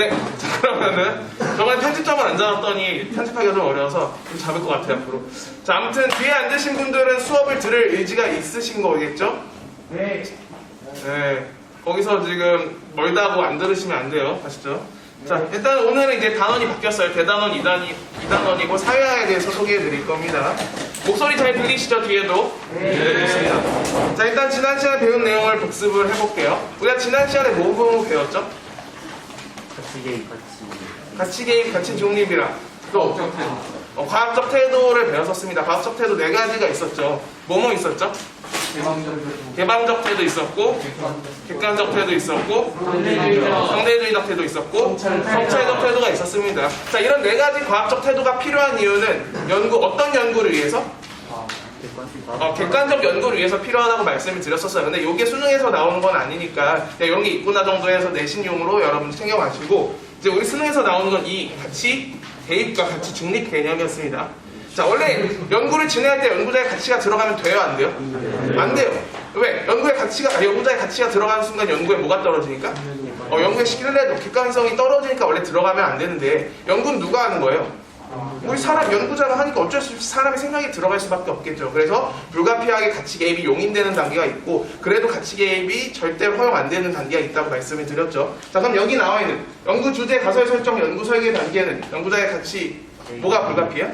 네, 자, 그러면은 저번에 편집점을 안 잡았더니 편집하기가 좀 어려워서 좀 잡을 것 같아요, 앞으로. 자, 아무튼 뒤에 앉으신 분들은 수업을 들을 의지가 있으신 거겠죠? 네. 네, 거기서 지금 멀다고 안 들으시면 안 돼요. 아시죠? 자, 일단 오늘은 이제 단원이 바뀌었어요. 대단원, 2단원이고 사회화에 대해서 소개해 드릴 겁니다. 목소리 잘 들리시죠? 뒤에도? 네, 좋습니다. 자, 일단 지난 시간에 배운 내용을 복습을 해볼게요. 우리가 지난 시간에 뭐 배웠죠? 가치 개입, 가치 중립이랑 또 과학적 태도를 배웠었습니다. 과학적 태도 4가지가 있었죠. 뭐뭐 있었죠? 개방적 태도 있었고, 객관적 태도 있었고, 상대주의적 태도 있었고, 성찰적 태도가 있었습니다. 자, 이런 4가지 과학적 태도가 필요한 이유는 어떤 연구를 위해서? 객관적 연구를 위해서 필요하다고 말씀을 드렸었어요. 근데 이게 수능에서 나오는 건 아니니까 그냥 이런 게 있구나 정도 해서 내신용으로 여러분 챙겨가시고, 이제 우리 수능에서 나오는 건 이 가치 대입과 가치 중립 개념이었습니다. 자, 원래 연구를 진행할 때 연구자의 가치가 들어가면 돼요, 안 돼요? 안 돼요. 왜? 연구자의 가치가 들어가는 순간 연구에 뭐가 떨어지니까? 연구의 신뢰도, 객관성이 떨어지니까 원래 들어가면 안 되는데, 연구는 누가 하는 거예요? 우리 연구자가 하니까 어쩔 수 없이 사람의 생각이 들어갈 수밖에 없겠죠. 그래서 불가피하게 가치 개입이 용인되는 단계가 있고, 그래도 가치 개입이 절대로 허용 안 되는 단계가 있다고 말씀을 드렸죠. 자, 그럼 여기 나와 있는 연구 주제, 가설 설정, 연구 설계 단계는 연구자의 가치 뭐가 불가피해요?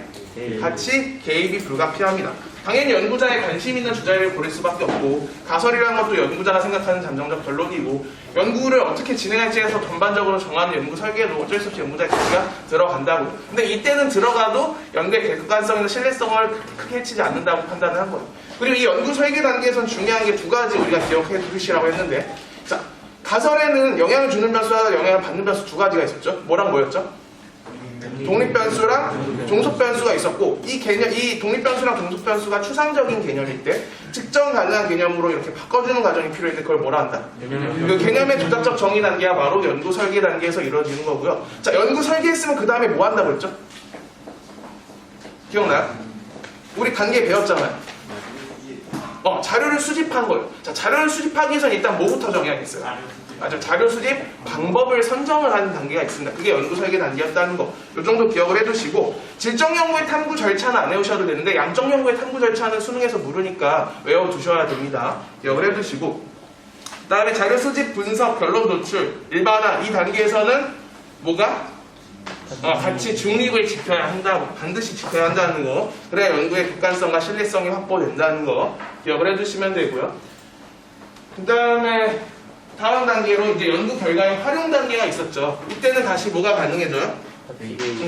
가치 개입이 불가피합니다. 당연히 연구자의 관심 있는 주제를 고를 수밖에 없고, 가설이라는 것도 연구자가 생각하는 잠정적 결론이고, 연구를 어떻게 진행할지에서 전반적으로 정하는 연구 설계도 어쩔 수 없이 연구자의 가치가 들어간다고. 근데 이때는 들어가도 연구의 객관성이나 신뢰성을 크게 해치지 않는다고 판단을 한 거예요. 그리고 이 연구 설계 단계에선 중요한 게 2가지 우리가 기억해 두시라고 했는데, 자, 가설에는 영향을 주는 변수와 영향을 받는 변수 2가지가 있었죠. 뭐랑 뭐였죠? 독립변수랑 종속변수가 있었고, 이 독립변수랑 종속변수가 추상적인 개념일 때 측정 가능한 개념으로 이렇게 바꿔주는 과정이 필요한데 그걸 뭐라 한다? 그 개념의 조작적 정의 단계가 바로 연구 설계 단계에서 이루어지는 거고요. 자, 연구 설계했으면 그 다음에 뭐 한다고 했죠? 기억나요? 우리 단계 배웠잖아요. 자료를 수집한 거예요. 자, 자료를 수집하기 위해서는 일단 뭐부터 정해야겠어요? 맞아, 자료 수집 방법을 선정을 하는 단계가 있습니다. 그게 연구 설계 단계였다는 거. 이 정도 기억을 해두시고, 질적 연구의 탐구 절차는 안 외우셔도 되는데 양적 연구의 탐구 절차는 수능에서 물으니까 외워두셔야 됩니다. 기억을 해두시고, 그 다음에 자료 수집, 분석, 결론 도출, 일반화 이 단계에서는 뭐가? 가치 중립을 지켜야 한다고, 반드시 지켜야 한다는 거. 그래야 연구의 객관성과 신뢰성이 확보된다는 거 기억을 해두시면 되고요. 그 다음에 다음 단계로 이제 연구 결과의 활용 단계가 있었죠. 이때는 다시 뭐가 가능해져요?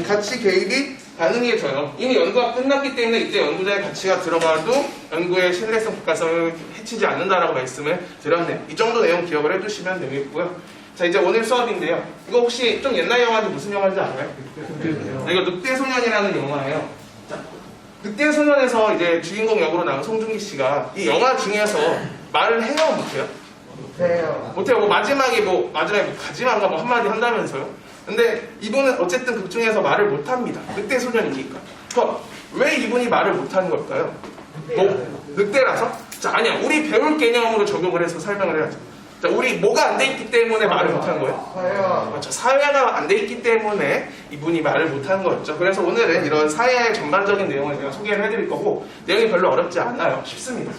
가치 개입이 가능해져요. 이미 연구가 끝났기 때문에 이때 연구자의 가치가 들어가도 연구의 신뢰성 객관성을 해치지 않는다라고 말씀을 드렸네요. 이 정도 내용 기억을 해주시면 되겠고요. 자, 이제 오늘 수업인데요. 이거 혹시 좀 옛날 영화인지 무슨 영화인지 알아요? 이거 늑대소년이라는 영화예요. 자, 늑대소년에서 이제 주인공 역으로 나온 송중기 씨가 이 영화 중에서 말을 해요, 못해요? 못해요. 마지막에 가지마인가 한마디 한다면서요. 근데 이분은 어쨌든 극 중에서 말을 못합니다. 늑대소년이니까. 그럼 왜 이분이 말을 못하는 걸까요? 늑대라서? 자, 아니야. 우리 배울 개념으로 적용을 해서 설명을 해야죠. 자, 우리 뭐가 안 돼 있기 때문에 말을 못하는 거예요? 그렇죠. 사회가 안 돼 있기 때문에 이분이 말을 못하는 거였죠. 그래서 오늘은 이런 사회의 전반적인 내용을 제가 소개를 해드릴 거고, 내용이 별로 어렵지 않아요. 쉽습니다.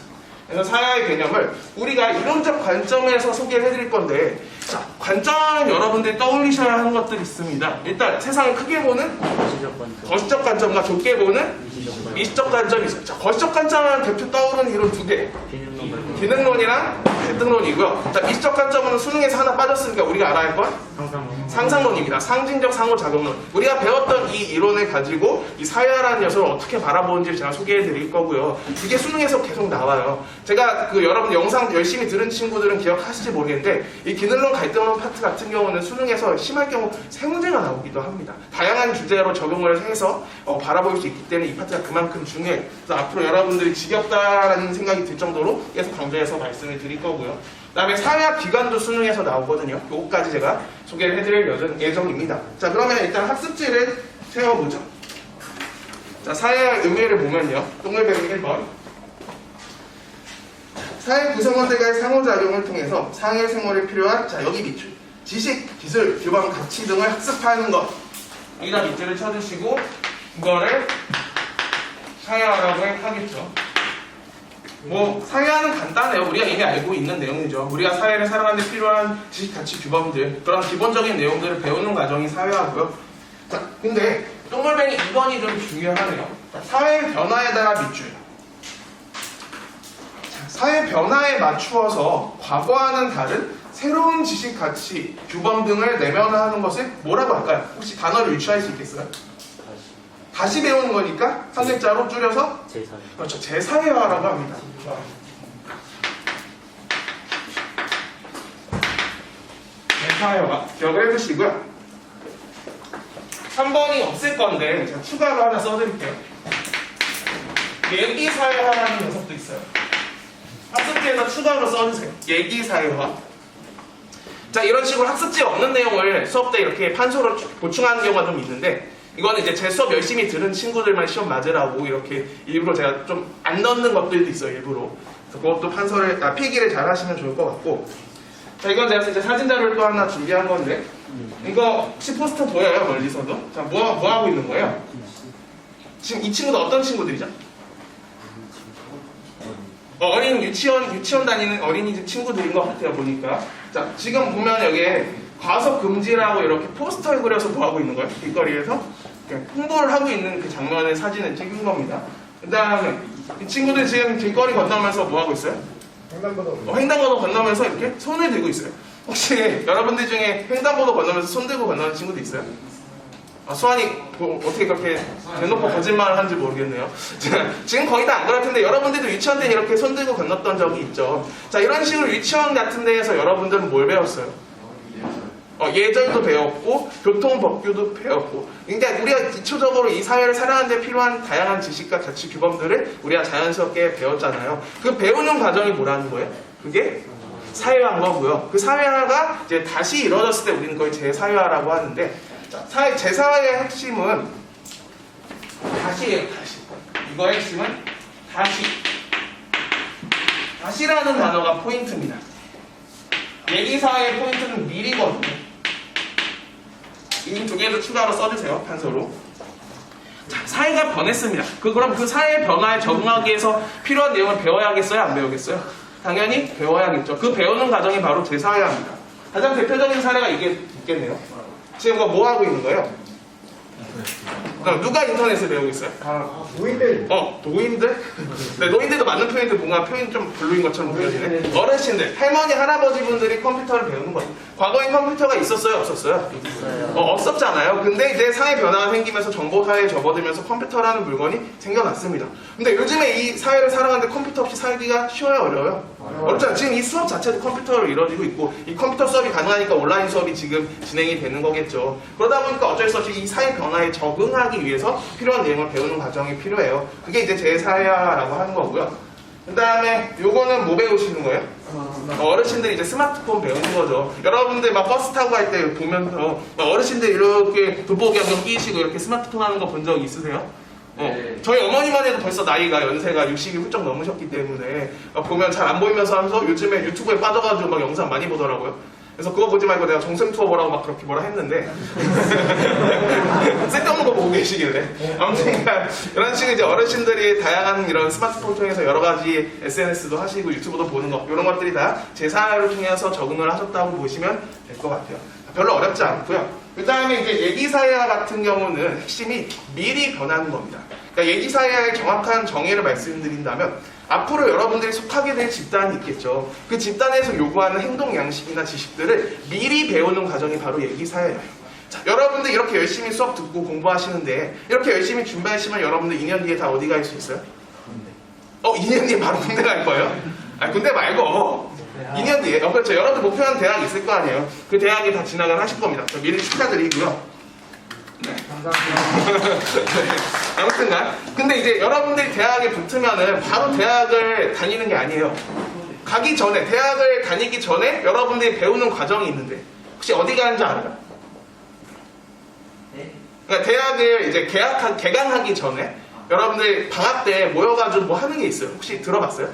그래서 사회의 개념을 우리가 이론적 관점에서 소개를 해드릴 건데, 자, 관점은 여러분들이 떠올리셔야 하는 것들이 있습니다. 일단 세상을 크게 보는 거시적 관점과 좁게 보는 미시적 관점이 있어요. 자, 거시적 관점은 대표 떠오르는 이론 2개. 기능론이랑 갈등론이고요. 자, 미시적 관점은 수능에서 하나 빠졌으니까 우리가 알아야 할 건 상상론입니다. 상징적 상호작용론. 우리가 배웠던 이 이론을 가지고 이 사회라는 녀석을 어떻게 바라보는지 제가 소개해 드릴 거고요. 이게 수능에서 계속 나와요. 제가 여러분 영상 열심히 들은 친구들은 기억하실지 모르겠는데, 이 기능론 갈등론 파트 같은 경우는 수능에서 심할 경우 세 문제가 나오기도 합니다. 다양한 주제로 적용을 해서 바라볼 수 있기 때문에 이 파트가 그만큼 중요해요. 그래서 앞으로 여러분들이 지겹다라는 생각이 들 정도로 계속 강조해서 말씀을 드릴 거고요. 그 다음에 사회학 기관도 수능에서 나오거든요. 요거까지 제가 소개를 해드릴 예정입니다. 자, 그러면 일단 학습지를 세워보죠. 자, 사회학 의미를 보면요. 동글뱅이 1번. 사회 구성원들과의 상호작용을 통해서 사회 생활에 필요한, 자, 여기 밑줄. 지식, 기술, 규범, 가치 등을 학습하는 것. 여기다 밑줄을 쳐주시고 이거를 사회화라고 하겠죠. 뭐 사회화는 간단해요. 우리가 이미 알고 있는 내용이죠. 우리가 사회를 살아가는 데 필요한 지식, 가치, 규범들, 그런 기본적인 내용들을 배우는 과정이 사회화고요. 자, 근데 똥물뱅이 2번이 좀 중요하네요. 자, 사회 변화에 따라 밑줄. 자, 사회 변화에 맞추어서 과거와는 다른 새로운 지식, 가치, 규범 등을 내면화하는 것을 뭐라고 할까요? 혹시 단어를 유추할 수 있겠어요? 다시 배우는 거니까 한 글자로 줄여서 제사회. 그렇죠. 재사회화라고 합니다. 재사회화 기억을 해두시고요. 3번이 없을 건데 제가 추가로 하나 써드릴게요. 얘기사회화라는 녀석도 있어요. 학습지에서 추가로 써주세요. 얘기사회화. 자, 이런 식으로 학습지에 없는 내용을 수업 때 이렇게 판서로 보충하는 경우가 좀 있는데, 이거는 이제 제 수업 열심히 들은 친구들만 시험 맞으라고 이렇게 일부러 제가 좀 안 넣는 것들도 있어요, 일부러. 그래서 그것도 판서를, 필기를 잘 하시면 좋을 것 같고. 자, 이건 제가 이제 사진 자료를 또 하나 준비한 건데, 이거 혹시 포스터 보여요, 멀리서도? 자, 뭐 하고 있는 거예요? 지금 이 친구도 어떤 친구들이죠? 어린 유치원 다니는 어린이집 친구들인 것 같아요, 보니까. 자, 지금 보면 여기에 과속 금지라고 이렇게 포스터를 그려서 뭐 하고 있는 거예요? 길거리에서 홍보를 하고 있는 그 장면의 사진을 찍은 겁니다. 그 다음에 이 친구들 지금 길거리 건너면서 뭐 하고 있어요? 횡단보도 건너면서 이렇게 손을 들고 있어요. 혹시 여러분들 중에 횡단보도 건너면서 손 들고 건너는 친구도 있어요? 수환이 어떻게 그렇게 대놓고 거짓말을 하는지 모르겠네요. 지금 거의 다 안 그럴 텐데 여러분들도 유치원 때 이렇게 손 들고 건넜던 적이 있죠. 자, 이런 식으로 유치원 같은 데에서 여러분들은 뭘 배웠어요? 예절도 배웠고 교통법규도 배웠고, 그러니까 우리가 기초적으로 이 사회를 살아가는 데 필요한 다양한 지식과 가치 규범들을 우리가 자연스럽게 배웠잖아요. 그 배우는 과정이 뭐라는 거예요? 그게 사회화인 거고요. 그 사회화가 이제 다시 이루어졌을 때 우리는 그걸 재사회화라고 하는데, 자, 재사회의 핵심은 다시예요. 다시. 이거의 핵심은 다시. 다시라는 단어가 포인트입니다. 얘기사회의 포인트는 미리거든요. 이 두 개도 추가로 써주세요, 판서로. 자, 사회가 변했습니다. 그럼 그 사회 변화에 적응하기 위해서 필요한 내용을 배워야겠어요? 안 배우겠어요? 당연히 배워야겠죠. 그 배우는 과정이 바로 재사회화입니다. 가장 대표적인 사례가 이게 있겠네요. 지금 뭐 하고 있는 거예요? 누가 인터넷을 배우고 있어요? 노인들. 노인들? 네, 노인들도 맞는 표현인데 뭔가 표현이 좀 별로인 것처럼 보여지네. 어르신들, 할머니, 할아버지 분들이 컴퓨터를 배우는 거예요. 과거엔 컴퓨터가 있었어요? 없었어요? 있어요. 없었잖아요. 근데 이제 사회 변화가 생기면서 정보사회에 접어들면서 컴퓨터라는 물건이 생겨났습니다. 근데 요즘에 이 사회를 살아가는데 컴퓨터 없이 살기가 쉬워요? 어려워요? 어렵잖아요. 지금 이 수업 자체도 컴퓨터로 이루어지고 있고, 이 컴퓨터 수업이 가능하니까 온라인 수업이 지금 진행이 되는 거겠죠. 그러다 보니까 어쩔 수 없이 이 사회 변화에 적응하기 위해서 필요한 내용을 배우는 과정이 필요해요. 그게 이제 재사회화라고 하는 거고요. 그 다음에 요거는 뭐 배우시는 거예요? 어르신들이 이제 스마트폰 배우는 거죠. 여러분들 막 버스 타고 갈 때 보면서 어르신들 이렇게 돋보기 안경 끼시고 이렇게 스마트폰 하는 거 본 적 있으세요? 저희 어머니만 해도 벌써 나이가 연세가 60이 훌쩍 넘으셨기 때문에 보면 잘 안 보이면서 하면서 요즘에 유튜브에 빠져가지고 막 영상 많이 보더라고요. 그래서 그거 보지 말고 내가 정샘 투어 보라고 막 그렇게 뭐라 했는데 쓸데없는 거 보고 계시길래 아무튼 이런 식으로 이제 어르신들이 다양한 이런 스마트폰 통해서 여러 가지 SNS도 하시고 유튜브도 보는 거, 이런 것들이 다 재사회를 통해서 적응을 하셨다고 보시면 될 것 같아요. 별로 어렵지 않고요. 그 다음에 이제 얘기사회화 같은 경우는 핵심이 미리 변하는 겁니다. 그러니까 얘기사회화의 정확한 정의를 말씀드린다면, 앞으로 여러분들이 속하게 될 집단이 있겠죠. 그 집단에서 요구하는 행동 양식이나 지식들을 미리 배우는 과정이 바로 얘기사회예요. 자, 여러분들 이렇게 열심히 수업 듣고 공부하시는데 이렇게 열심히 준비하시면 여러분들 2년 뒤에 다 어디 갈 수 있어요? 군대. 2년 뒤에 바로 군대 갈 거예요? 군대 말고 2년 뒤에. 그렇죠. 여러분들 목표한 대학이 있을 거 아니에요. 그 대학에 다 진학을 하실 겁니다. 미리 축하드리고요. 네. 감사합니다. 네. 아무튼간 근데 이제 여러분들이 대학에 붙으면은 바로 대학을 다니는 게 아니에요. 가기 전에, 대학을 다니기 전에 여러분들이 배우는 과정이 있는데 혹시 어디 가는지 알아요? 네? 그러니까 대학을 이제 개강하기 전에 여러분들 방학 때 모여가지고 뭐 하는 게 있어요. 혹시 들어봤어요?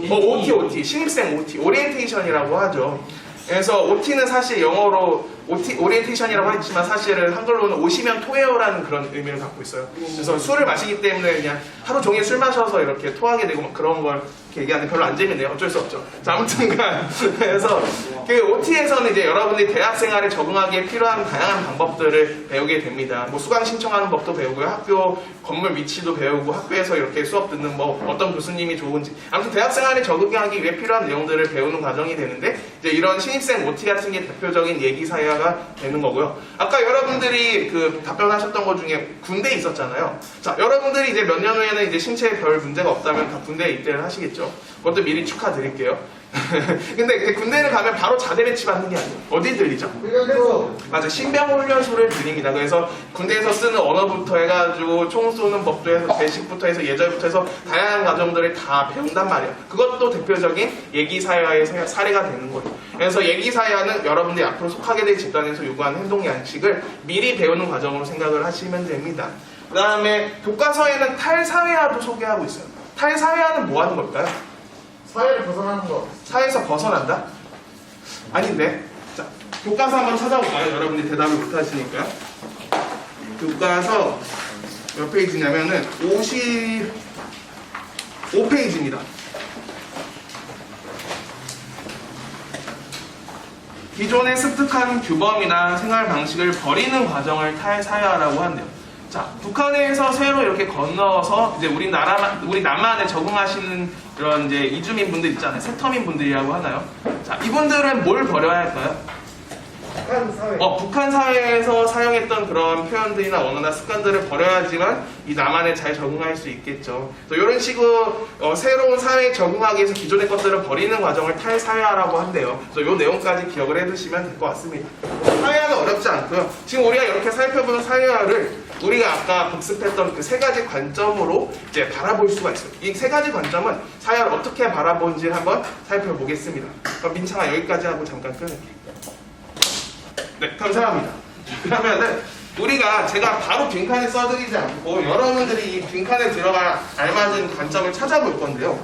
OT, 신입생 OT, 오리엔테이션이라고 하죠. 그래서 OT는 사실 영어로 오리엔테이션이라고 했지만 사실은 한글로는 오시면 토해요라는 그런 의미를 갖고 있어요. 그래서 술을 마시기 때문에 그냥 하루 종일 술 마셔서 이렇게 토하게 되고 막 그런 걸 이렇게 얘기하는데 별로 안 재밌네요. 어쩔 수 없죠. 자, 아무튼간 그래서 그 OT에서는 이제 여러분들이 대학 생활에 적응하기에 필요한 다양한 방법들을 배우게 됩니다. 뭐 수강 신청하는 법도 배우고요. 학교 건물 위치도 배우고 학교에서 이렇게 수업 듣는 뭐 어떤 교수님이 좋은지 아무튼 대학 생활에 적응하기 위해 필요한 내용들을 배우는 과정이 되는데 이제 이런 신입생 OT 같은 게 대표적인 얘기사야가 되는 거고요. 아까 여러분들이 그 답변하셨던 것 중에 군대 있었잖아요. 자, 여러분들이 이제 몇 년 후에는 이제 신체에 별 문제가 없다면 다 군대에 입대를 하시겠죠. 그것도 미리 축하드릴게요. 근데 이제 군대를 가면 바로 자대 배치받는 게 아니에요. 어디 들리죠? 훈련소. 맞아, 신병훈련소를 들립니다. 그래서 군대에서 쓰는 언어부터 해가지고 총 쏘는 법도 해서 제식부터 해서 예절부터 해서 다양한 과정들을 다 배운단 말이에요. 그것도 대표적인 예기사야의 사례가 되는 거예요. 그래서 예기사야는 여러분들이 앞으로 속하게 될 집단에서 요구하는 행동 양식을 미리 배우는 과정으로 생각을 하시면 됩니다. 그 다음에 교과서에는 탈사회화도 소개하고 있어요. 탈사회화는 뭐 하는 걸까요? 사회를 벗어나는 거. 사회에서 벗어난다? 아닌데. 자, 교과서 한번 찾아볼까요? 여러분들이 대답을 못하시니까. 교과서 몇 페이지냐면은 55페이지입니다. 기존의 습득한 규범이나 생활 방식을 버리는 과정을 탈사회화라고 한대요. 자, 북한에서 새로 이렇게 건너서 이제 우리 남한에 적응하시는 이런 이제 이주민 분들 있잖아요. 새터민 분들이라고 하나요? 자, 이분들은 뭘 버려야 할까요? 북한 사회. 북한 사회에서 사용했던 그런 표현들이나 언어나 습관들을 버려야지만 이 남한에 잘 적응할 수 있겠죠. 또 이런 식으로 새로운 사회에 적응하기 위해서 기존의 것들을 버리는 과정을 탈사회화라고 한대요. 그래서 이 내용까지 기억을 해두시면 될 것 같습니다. 사회화는 어렵지 않고요. 지금 우리가 이렇게 살펴보는 사회화를 우리가 아까 복습했던 그 세 가지 관점으로 이제 바라볼 수가 있어요. 이 세 가지 관점은 사회화를 어떻게 바라보는지 한번 살펴보겠습니다. 그럼 민창아 여기까지 하고 잠깐 끊을게요. 네, 감사합니다. 그러면은 우리가 제가 바로 빈칸에 써드리지 않고 여러분들이 이 빈칸에 들어갈 알맞은 관점을 찾아볼 건데요.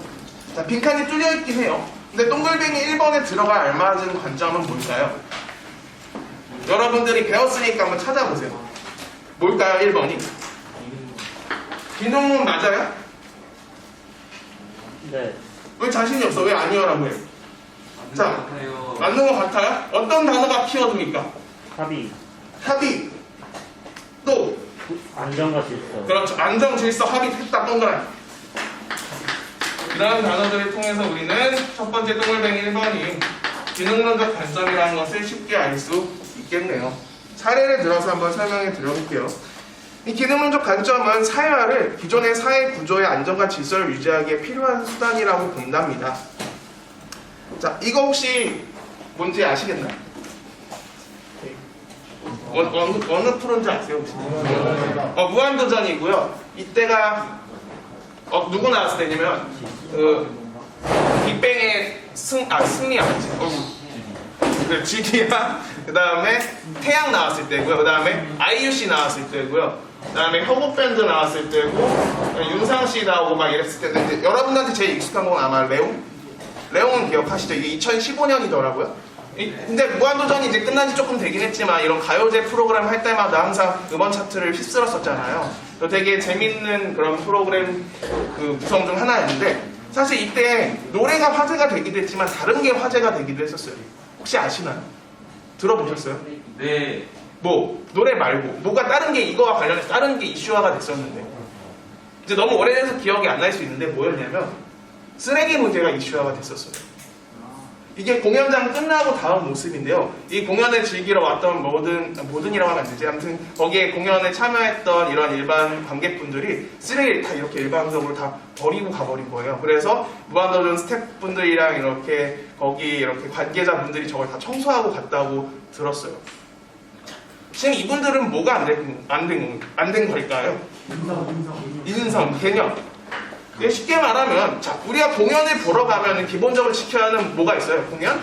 자, 빈칸이 뚫려 있긴 해요. 근데 동글뱅이 1번에 들어갈 알맞은 관점은 뭘까요? 여러분들이 배웠으니까 한번 찾아보세요. 뭘까요? 1번이? 기능문 맞아요? 네. 왜 자신이 없어? 왜 아니요라고 해요? 자, 맞는 것 같아요? 어떤 단어가 키워드입니까? 합의. 합의. 또 안정과 질서. 그렇죠. 안정, 질서, 합의, 했다, 동그라미. 이러한 단어들을 통해서 우리는 첫 번째 동글뱅이 1번이 기능론적 관점이라는 것을 쉽게 알 수 있겠네요. 사례를 들어서 한번 설명해 드려볼게요. 이 기능론적 관점은 사회화를 기존의 사회 구조의 안정과 질서를 유지하기에 필요한 수단이라고 본답니다. 자, 이거 혹시 뭔지 아시겠나요? 어느 프로인지 아세요 혹시? 무한도전이고요. 이때가 누구 나왔을 때냐면 빅뱅의 승리 아니지? 그 GD랑 그 다음에 태양 나왔을 때고요. 그 다음에 IUC 나왔을 때고요. 그 다음에 혁오밴드 나왔을 때고 윤상씨 나오고 막 이랬을 때인데 이제 여러분들한테 제일 익숙한 건 아마 레옹은 기억하시죠? 이게 2015년이더라고요. 근데 무한도전이 이제 끝난 지 조금 되긴 했지만 이런 가요제 프로그램 할 때마다 항상 음원 차트를 휩쓸었었잖아요. 또 되게 재밌는 그런 프로그램 그 구성 중 하나였는데 사실 이때 노래가 화제가 되기도 했지만 다른 게 화제가 되기도 했었어요. 혹시 아시나요? 들어보셨어요? 네. 뭐 노래 말고 뭐가 다른 게 이거와 관련해서 다른 게 이슈화가 됐었는데 이제 너무 오래돼서 기억이 안 날 수 있는데 뭐였냐면 쓰레기 문제가 이슈화가 됐었어요. 이게 공연장 끝나고 다음 모습인데요. 이 공연을 즐기러 왔던 모든이라고 하면 안 되지. 아무튼 거기에 공연에 참여했던 이런 일반 관객분들이 쓰레기를 다 이렇게 일방적으로 다 버리고 가버린 거예요. 그래서 무한도전 스태프분들이랑 이렇게 거기 이렇게 관계자분들이 저걸 다 청소하고 갔다고 들었어요. 지금 이분들은 뭐가 안 된 걸까요? 인성, 개념. 쉽게 말하면 자, 우리가 공연을 보러 가면 기본적으로 지켜야 하는 뭐가 있어요? 공연?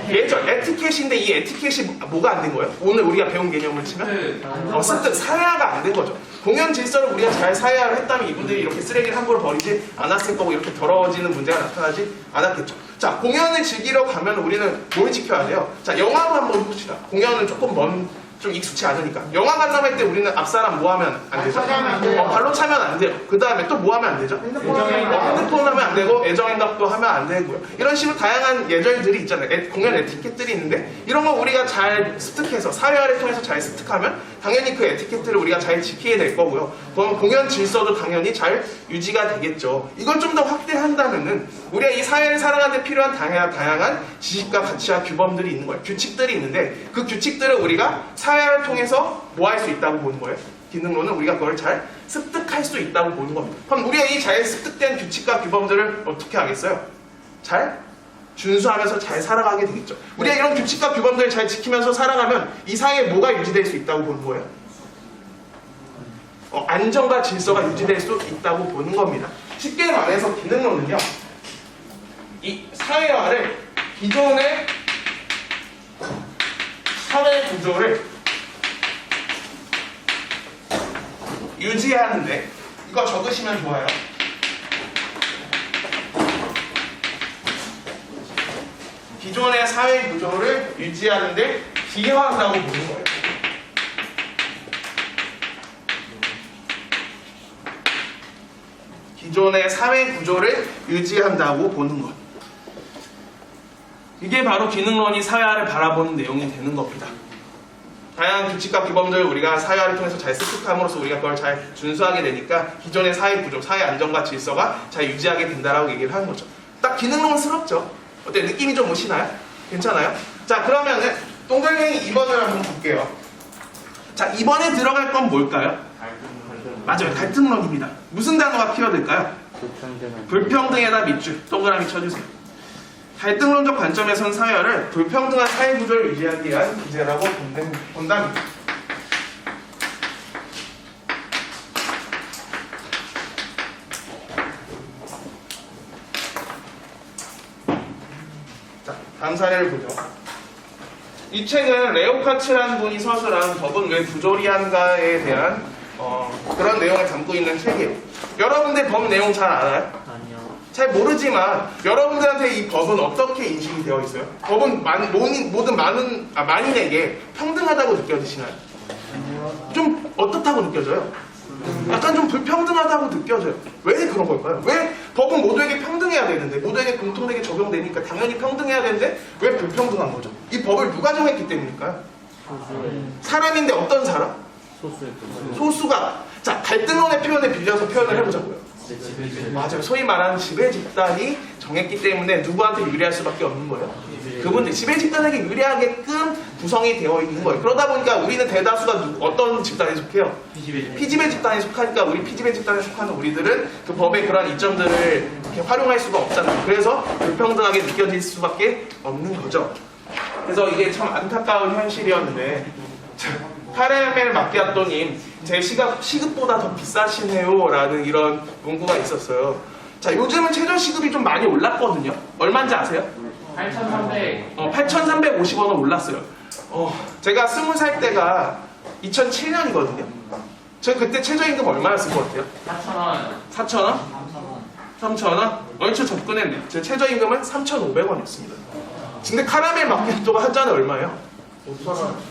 예절, 에티켓인데 이 에티켓이 뭐가 안 된 거예요? 오늘 우리가 배운 개념을 치면? 습득, 사회화가 안 된 거죠. 공연 질서를 우리가 잘 사회화를 했다면 이분들이 이렇게 쓰레기를 함부로 버리지 않았을 거고 이렇게 더러워지는 문제가 나타나지 않았겠죠. 자, 공연을 즐기러 가면 우리는 뭘 지켜야 돼요? 자, 영화로 한번 해봅시다. 공연은 조금 좀 익숙치 않으니까. 영화 관람할 때 우리는 앞사람 뭐 하면 안 되죠? 차면 안 돼요. 발로 차면 안 돼요. 그 다음에 또 뭐 하면 안 되죠? 핸드폰 하면 핸드폰 하면 안 되고 애정행각도 하면 안 되고요. 이런 식으로 다양한 예절들이 있잖아요. 공연 에티켓들이 있는데 이런 거 우리가 잘 습득해서 사회화를 통해서 잘 습득하면 당연히 그 에티켓들을 우리가 잘 지키게 될 거고요. 그럼 공연 질서도 당연히 잘 유지가 되겠죠. 이걸 좀 더 확대한다면은 우리가 이 사회를 살아가는 데 필요한 다양한 지식과 가치와 규범들이 있는 거예요. 규칙들이 있는데 그 규칙들을 우리가 사회화를 통해서 뭐 할 수 있다고 보는 거예요? 기능론은 우리가 그걸 잘 습득할 수 있다고 보는 겁니다. 그럼 우리가 이 잘 습득된 규칙과 규범들을 어떻게 하겠어요? 잘 준수하면서 잘 살아가게 되겠죠. 우리가 이런 규칙과 규범들을 잘 지키면서 살아가면 이 사회에 뭐가 유지될 수 있다고 보는 거예요? 안정과 질서가 유지될 수 있다고 보는 겁니다. 쉽게 말해서 기능론은요, 이 사회화를 기존의 사회 구조를 유지하는데, 이거 적으시면 좋아요. 기존의 사회 구조를 유지하는데 기여한다고 보는 거예요. 기존의 사회 구조를 유지한다고 보는 것. 이게 바로 기능론이 사회화를 바라보는 내용이 되는 겁니다. 다양한 규칙과 규범들을 우리가 사회화를 통해서 잘 습득함으로써 우리가 그걸 잘 준수하게 되니까 기존의 사회 구조, 사회 안정과 질서가 잘 유지하게 된다라고 얘기를 하는 거죠. 딱 기능론스럽죠? 어때? 느낌이 좀 오시나요? 괜찮아요? 자, 그러면은 동글뱅이 2번을 한번 볼게요. 자, 2번에 들어갈 건 뭘까요? 맞아요. 갈등론입니다. 무슨 단어가 키워드일까요? 불평등에다 밑줄, 동그라미 쳐주세요. 갈등론적 관점에선 사회화를 불평등한 사회 구조를 유지하기 위한 기제라고 본답니다. 자, 다음 사례를 보죠. 이 책은 레오카츠라는 분이 서술한 법은 왜 부조리한가에 대한 그런 내용을 담고 있는 책이에요. 여러분들 법 내용 잘 알아요? 아니요. 잘 모르지만 여러분들한테 이 법은 어떻게 인식이 되어 있어요? 법은 모든 만인에게 평등하다고 느껴지시나요? 좀 어떻다고 느껴져요? 약간 좀 불평등하다고 느껴져요. 왜 그런 걸까요? 왜 법은 모두에게 평등해야 되는데, 모두에게 공통되게 적용되니까 당연히 평등해야 되는데 왜 불평등한 거죠? 이 법을 누가 정했기 때문일까요? 사람인데 어떤 사람? 소수가. 자, 갈등론의 표현을 빌려서 표현을 해보자고요. 맞아요. 소위 말하는 지배 집단이 정했기 때문에 누구한테 유리할 수밖에 없는 거예요. 그분들 지배 집단에게 유리하게끔 구성이 되어 있는 거예요. 그러다 보니까 우리는 대다수가 어떤 집단에 속해요? 피지배 집단에 속하니까 우리 피지배 집단에 속하는 우리들은 그 법의 그러한 이점들을 이렇게 활용할 수가 없잖아요. 그래서 불평등하게 느껴질 수밖에 없는 거죠. 그래서 이게 참 안타까운 현실이었는데, 카라멜 마키아토님, 제 시급보다 더 비싸시네요 라는 이런 문구가 있었어요. 자, 요즘은 최저시급이 좀 많이 올랐거든요. 얼마인지 아세요? 8,350원은 올랐어요. 제가 20살 때가 2007년이거든요. 저 그때 최저임금 얼마였을 것 같아요? 4,000원? 3,000원? 얼추 접근했네요. 제 최저임금은 3,500원이었습니다. 근데 카라멜 마키아토가 한 잔에 얼마예요?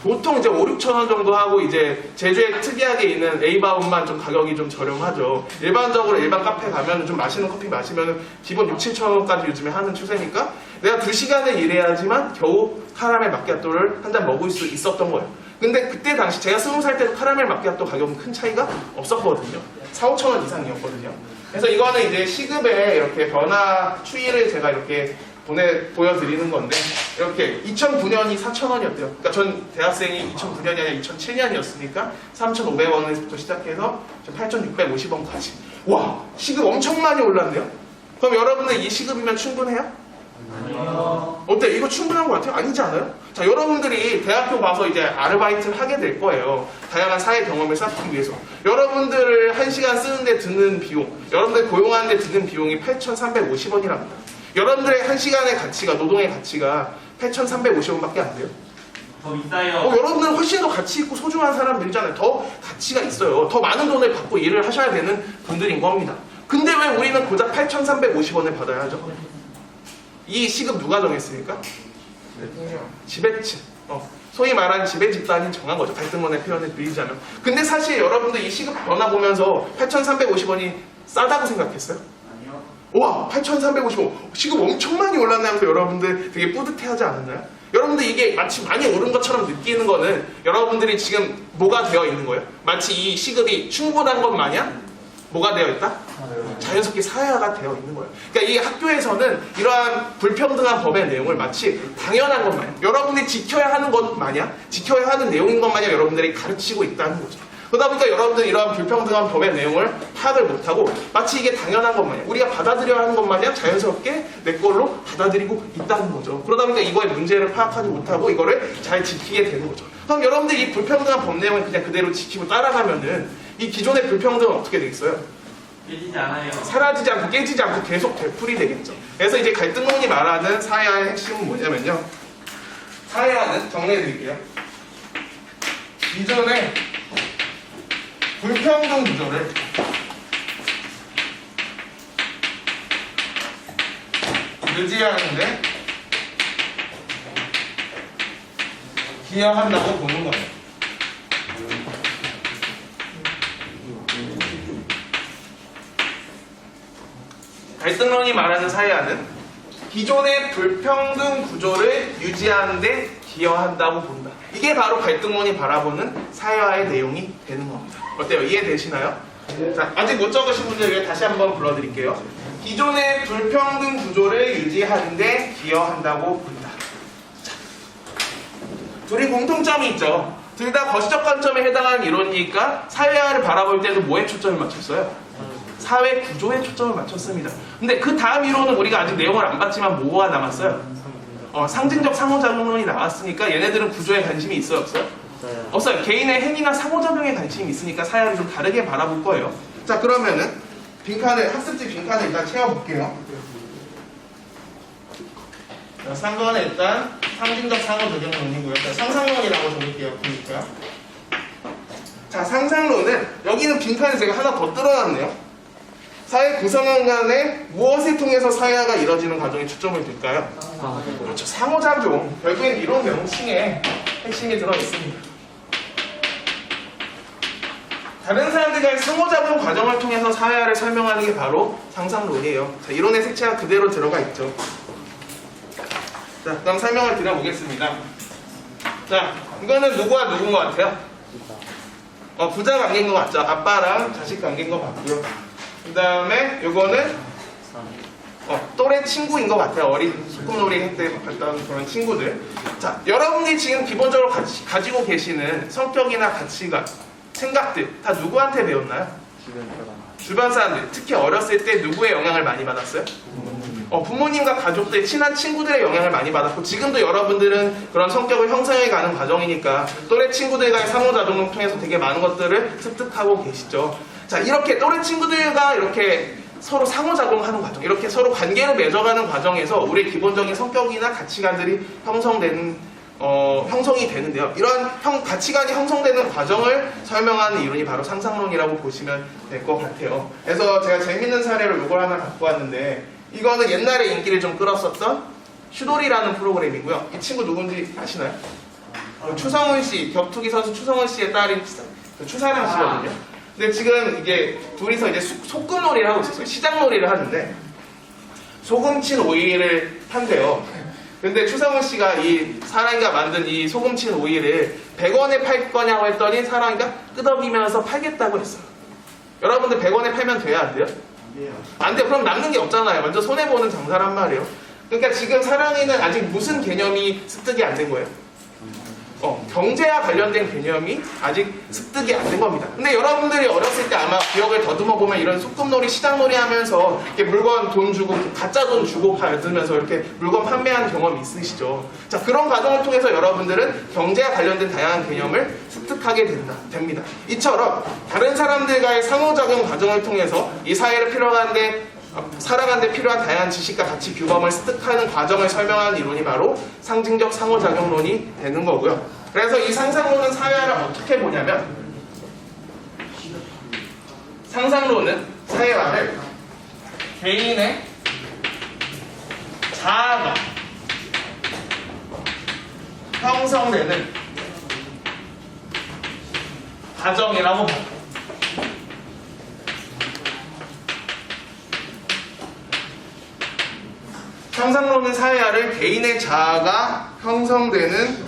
보통 이제 5, 6,000원 정도 하고, 이제 제주에 특이하게 있는 A바운만 좀 가격이 좀 저렴하죠. 일반적으로 일반 카페 가면 좀 맛있는 커피 마시면 기본 6, 7,000원까지 요즘에 하는 추세니까 내가 2시간을 일해야지만 겨우 카라멜 마키아토를 한 잔 먹을 수 있었던 거예요. 근데 그때 당시 제가 20살 때도 카라멜 마키아토 가격은 큰 차이가 없었거든요. 4, 5,000원 이상이었거든요. 그래서 이거는 이제 시급의 이렇게 변화 추이를 제가 이렇게 보여드리는 건데, 이렇게 2009년이 4,000원이었대요. 그러니까 전 대학생이 2009년이 아니라 2007년이었으니까 3,500원부터 시작해서 8,650원까지. 와, 시급 엄청 많이 올랐네요. 그럼 여러분들 이 시급이면 충분해요? 어때? 이거 충분한 것 같아요? 아니지 않아요? 자, 여러분들이 대학교 가서 이제 아르바이트를 하게 될 거예요. 다양한 사회 경험을 쌓기 위해서. 여러분들을 1시간 쓰는데 드는 비용, 여러분들 고용하는데 드는 비용이 8,350원이랍니다. 여러분들의 1시간의 가치가, 노동의 가치가 8,350원밖에 안 돼요. 더 비싸요. 여러분들은 훨씬 더 가치 있고 소중한 사람들이잖아요. 더 가치가 있어요. 더 많은 돈을 받고 일을 하셔야 되는 분들인 겁니다. 근데 왜 우리는 고작 8,350원을 받아야 하죠? 이 시급 누가 정했습니까? 대통령. 지배층. 소위 말하는 지배 집단이 정한 거죠. 갈등론의 표현을 빌리자면. 근데 사실 여러분들 이 시급 변화 보면서 8,350원이 싸다고 생각했어요? 아니요. 와, 8,350원. 시급 엄청 많이 올랐네 하면서 여러분들 되게 뿌듯해하지 않았나요? 여러분들 이게 마치 많이 오른 것처럼 느끼는 거는 여러분들이 지금 뭐가 되어 있는 거예요? 마치 이 시급이 충분한 것 마냥 뭐가 되어 있다? 자연스럽게 사회화가 되어 있는 거예요. 그러니까 이 학교에서는 이러한 불평등한 법의 내용을 마치 당연한 것 마냥, 여러분들이 지켜야 하는 것 마냥, 지켜야 하는 내용인 것 마냥 여러분들이 가르치고 있다는 거죠. 그러다 보니까 여러분들은 이러한 불평등한 법의 내용을 파악을 못하고 마치 이게 당연한 것 마냥, 우리가 받아들여야 하는 것 마냥 자연스럽게 내 걸로 받아들이고 있다는 거죠. 그러다 보니까 이거의 문제를 파악하지 못하고 이거를 잘 지키게 되는 거죠. 그럼 여러분들이 이 불평등한 법 내용을 그냥 그대로 지키고 따라가면은 이 기존의 불평등은 어떻게 되겠어요? 깨지지 않아요. 사라지지 않고 깨지지 않고 계속 되풀이 되겠죠. 그래서 이제 갈등론이 말하는 사회화의 핵심은 뭐냐면요. 사회화는 정리해 드릴게요. 기존의 불평등 구조를 유지하는데 기여한다고 보는 거예요. 갈등론이 말하는 사회화는 기존의 불평등 구조를 유지하는 데 기여한다고 본다. 이게 바로 갈등론이 바라보는 사회화의 내용이 되는 겁니다. 어때요? 이해되시나요? 자, 아직 못 적으신 분들 위해 다시 한번 불러드릴게요. 기존의 불평등 구조를 유지하는 데 기여한다고 본다. 자, 둘이 공통점이 있죠. 둘 다 거시적 관점에 해당하는 이론이니까 사회화를 바라볼 때도 뭐에 초점을 맞췄어요? 사회 구조에 초점을 맞췄습니다. 근데 그 다음 이론은 우리가 아직 내용을 안 봤지만 뭐가 남았어요? 상징적 상호작용론이 나왔으니까 얘네들은 구조에 관심이 있어요? 없어요? 없어요. 개인의 행위나 상호작용에 관심이 있으니까 사회를 좀 다르게 바라볼 거예요. 자, 그러면은 학습지 빈칸을 일단 채워볼게요. 자, 3번은 일단 상징적 상호작용론이고요. 자, 상상론이라고 적을게요. 보니까. 자, 상상론은 여기는 빈칸을 제가 하나 더 뚫어놨네요. 사회 구성원 간에 무엇을 통해서 사회화가 이루어지는 과정에 초점을 둘까요? 그렇죠. 상호작용. 결국엔 이론 명칭에 핵심이 들어있습니다. 다른 사람들과의 상호작용 과정을 통해서 사회화를 설명하는 게 바로 상상론이에요. 자, 이론의 색채가 그대로 들어가 있죠. 자, 그럼 설명을 드려보겠습니다. 자, 이거는 누구와 누구인 것 같아요? 부자 관계인 것 같죠? 아빠랑 자식 관계인 것 같고요. 그 다음에 요거는 또래 친구인 것 같아요. 어린 소꿉놀이 때 봤던 그런 친구들. 자, 여러분이 지금 기본적으로 가지고 계시는 성격이나 가치관, 생각들 다 누구한테 배웠나요? 주변 사람들. 특히 어렸을 때 누구의 영향을 많이 받았어요? 부모님과 가족들, 친한 친구들의 영향을 많이 받았고, 지금도 여러분들은 그런 성격을 형성해 가는 과정이니까 또래 친구들과의 상호작용을 통해서 되게 많은 것들을 습득하고 계시죠. 자, 이렇게 또래 친구들과 이렇게 서로 상호작용하는 과정, 이렇게 서로 관계를 맺어가는 과정에서 우리의 기본적인 성격이나 가치관들이 형성이 되는데요. 이러한 가치관이 형성되는 과정을 설명하는 이론이 바로 상상론이라고 보시면 될 것 같아요. 그래서 제가 재밌는 사례로 이걸 하나 갖고 왔는데, 이거는 옛날에 인기를 좀 끌었었던 슈돌이라는 프로그램이고요. 이 친구 누군지 아시나요? 추성훈 씨, 격투기 선수 추성훈 씨의 딸인 추사랑 씨거든요. 근데 지금 이게 둘이서 이제 소꿉놀이를 하고 있었어요. 시장놀이를 하는데 소금친 오이를 판대요. 근데 추성훈 씨가 이 사랑이가 만든 이 소금친 오이를 100원에 팔 거냐고 했더니 사랑이가 끄덕이면서 팔겠다고 했어요. 여러분들 100원에 팔면 돼야 안 돼요? 안 돼요. 그럼 남는 게 없잖아요. 완전 손해보는 장사란 말이에요. 그러니까 지금 사랑이는 아직 무슨 개념이 습득이 안 된 거예요? 경제와 관련된 개념이 아직 습득이 안 된 겁니다. 근데 여러분들이 어렸을 때 아마 기억을 더듬어 보면 이런 소꿉놀이, 시장놀이 하면서 이렇게 물건 돈 주고, 가짜 돈 주고 받으면서 이렇게 물건 판매하는 경험이 있으시죠. 자, 그런 과정을 통해서 여러분들은 경제와 관련된 다양한 개념을 습득하게 됩니다. 이처럼 다른 사람들과의 상호작용 과정을 통해서 이 사회를 살아가는 데 필요한 다양한 지식과 가치 규범을 습득하는 과정을 설명하는 이론이 바로 상징적 상호작용론이 되는 거고요. 그래서 이 상상론은 사회화를 어떻게 보냐면, 상상론은 사회화를 개인의 자아가 형성되는 과정이라고 봐요. 상상론은 사회화를 개인의 자아가 형성되는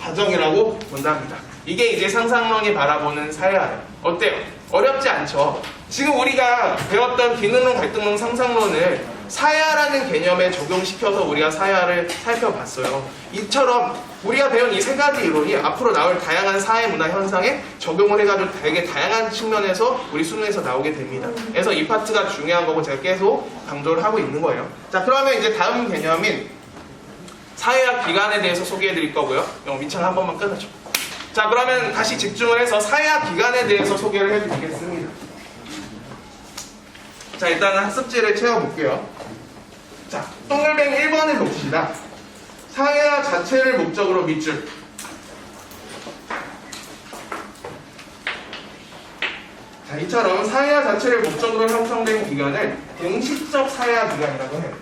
과정이라고 본답니다. 이게 이제 상상론이 바라보는 사회화예요. 어때요? 어렵지 않죠? 지금 우리가 배웠던 기능론, 갈등론, 상상론을 사회화라는 개념에 적용시켜서 우리가 사회화를 살펴봤어요. 이처럼 우리가 배운 이 세 가지 이론이 앞으로 나올 다양한 사회 문화 현상에 적용을 해가지고 되게 다양한 측면에서 우리 수능에서 나오게 됩니다. 그래서 이 파트가 중요한 거고 제가 계속 강조를 하고 있는 거예요. 자, 그러면 이제 다음 개념인 사회화 기간에 대해서 소개해 드릴 거고요. 영어 민창 한 번만 끊어줘. 자, 그러면 다시 집중을 해서 사회화 기간에 대해서 소개를 해드리겠습니다. 자, 일단은 학습지를 채워볼게요. 자, 동글뱅 1번을 봅시다. 사회화 자체를 목적으로 밑줄. 자, 이처럼 사회화 자체를 목적으로 형성된 기간을 공식적 사회화 기간이라고 해요.